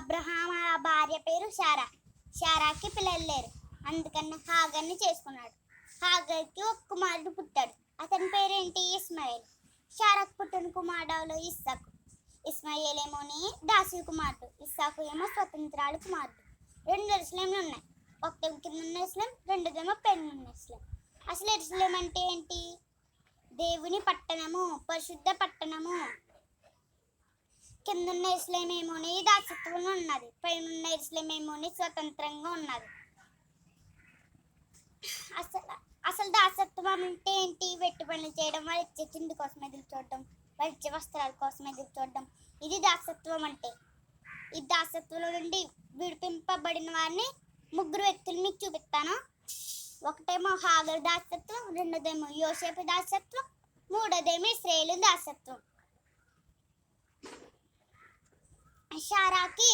Abraham భార్య పేరు శారా. శారాకి పిల్లలు లేరు, అందుకని హాగర్ని చేసుకున్నాడు. హాగర్కి ఒక కుమారుడు పుట్టాడు. అతని పేరేంటి? ఇస్మాయిల్. శారాకు పుట్టిన కుమారుడు ఇస్సాకు. ఇస్మాయిల్ ఏమోని దాసి కుమారుడు, ఇస్సాకు ఏమో స్వతంత్రాలు కుమారుడు. 2 ఎరుసలేంలు ఉన్నాయి. ఒకటేమో కింద ఉన్న ఎరుసలేం, రెండోదేమో పైన ఉన్న ఎరుసలేం. అసలు ఎరుసలేం అంటే ఏంటి? దేవుని పట్టణము, పరిశుద్ధ పట్టణము. కింద ఉన్న ఎరుసలేం ఏమోని దాసత్వంలో ఉన్నది, పైన ఉన్న ఎరుసలేం ఏమోని స్వతంత్రంగా ఉన్నది. అసలు దాసత్వం అంటే ఏంటి? వెట్టి పనులు చేయడం, వాళ్ళు ఇచ్చే తిండి కోసం ఎదురు చూడడం, వాళ్ళు ఇచ్చే వస్త్రాల కోసం ఎదురు చూడడం, ఇది దాసత్వం అంటే. ఈ దాసత్వంలో నుండి విడిపింపబడిన వారిని 3 వ్యక్తులు మీకు చూపిస్తాను. ఒకటేమో హాగర్ దాసత్వం, రెండోదేమో యోసేపు దాసత్వం, మూడోదేమో ఇశ్రాయేలు దాసత్వం. శారాకి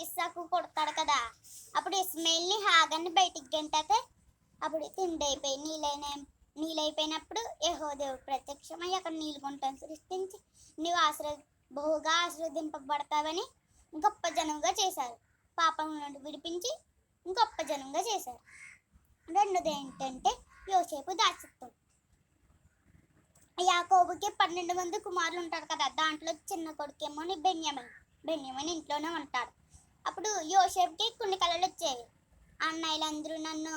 ఇస్సాకు కొడతాడు కదా, అప్పుడు ఇస్మాయిల్ని హాగర్ని బయటికి గంటాక అప్పుడు తిండి అయిపోయి నీళ్ళైపోయినప్పుడు యెహోవాదేవుడు ప్రత్యక్షమై అక్కడ నీళ్ళు గుంటను సృష్టించి నీవు బహుగా ఆశీర్వదింపబడతావని గొప్ప జనంగా చేశారు. పాపం నుండి విడిపించి గొప్ప జనంగా చేశారు. రెండోది ఏంటంటే యోసేపు దాసత్వం. యాకోబుకి 12 మంది కుమారులు ఉంటారు కదా, దాంట్లో చిన్న కొడుకేమో బెన్యామిన్ ఇంట్లోనే ఉంటాడు. అప్పుడు యోసేపుకి కొన్ని కళలు వచ్చేవి. అన్నయ్యలందరూ నన్ను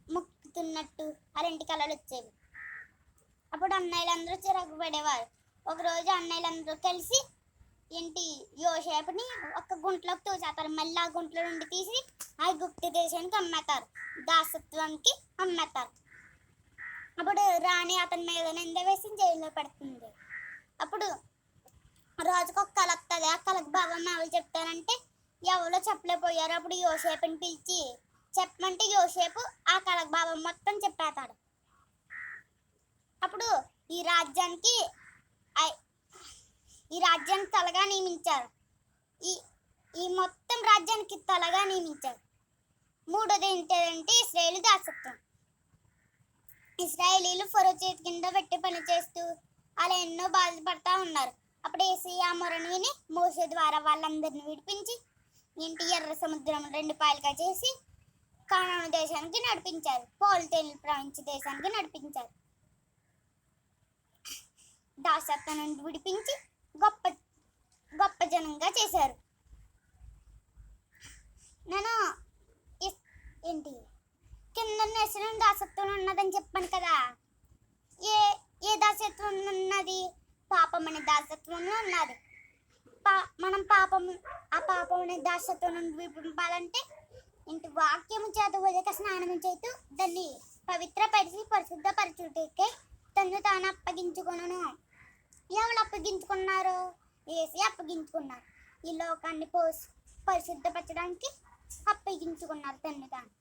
మొక్కుతున్నట్టు అలాంటి కళలు వచ్చేవి. అప్పుడు అన్నయ్యలందరూ చిరాకు పడేవారు. ఒకరోజు అన్నయ్యలందరూ కలిసి యోసేపుని ఒక గుంటలోకి తోసేస్తారు. మళ్ళీ ఆ గుంటలో నుండి తీసి ఐగుప్తు దేశానికి అమ్మేస్తారు, దాసత్వానికి అమ్మేస్తారు. అప్పుడు రాణి అతని మీద నింద వేసి జైల్లో పెడుతుంది. అప్పుడు రోజుకు ఒక కళ వస్తుంది. ఆ కళకు భావం ఎవరు చెప్తారంటే ఎవరో చెప్పలేకపోయారు. అప్పుడు యోసేపుని పిలిచి చెప్పమంటే యోసేపు ఆ కళకు భావం మొత్తం చెప్పేస్తాడు. అప్పుడు ఈ రాజ్యానికి తలగా నియమించారు. ఈ మొత్తం రాజ్యానికి తలగా నియమించారు. మూడోది ఏంటంటే ఇశ్రాయేలు దాసత్వం. ఇశ్రాయేలీలు ఫరో చేతి కింద పెట్టి పని చేస్తూ అలా ఎన్నో బాధపడతా ఉన్నారు. అప్పుడు యేసయ్య మొరను విని మోషే ద్వారా వాళ్ళందరినీ విడిపించి ఎర్ర సముద్రం 2 పాయలుగా చేసి కానాను దేశానికి నడిపించారు, పౌలు ప్రపంచ దేశానికి నడిపించారు. దాసత్వం నుండి విడిపించి గొప్ప జనంగా చేశారు. నేను కింద ఎరుసలేం దాసత్వం ఉన్నదని చెప్పాను కదా. ఏ దాసత్వం ఉన్నది? పాపం అనే దాసత్వంలో ఉన్నది. మనం పాపం అనే దాసత్వం నుండి విడిపింపాలంటే వాక్యము చేత ఉదక స్నానం చేస్తూ దాన్ని పవిత్రపరిచి పరిశుద్ధపరచుటకే తను తాను అప్పగించుకొనును. ఎవరు అప్పగించుకున్నారు? యేసయ్య అప్పగించుకున్నారు. ఈ లోకాన్ని పరిశుద్ధపరచడానికి అప్పగించుకున్నారు తను తాను.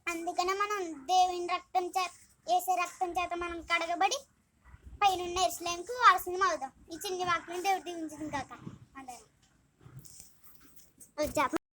అందుకనే మనం దేవుని రక్తం చేత, యేసయ్య రక్తం చేత మనం కడగబడి పైన ఎరుసలేంకు వారసులం అవుదాం. ఈ చిన్ని వాక్యం దేవుడు దీవించింది కాక. అదే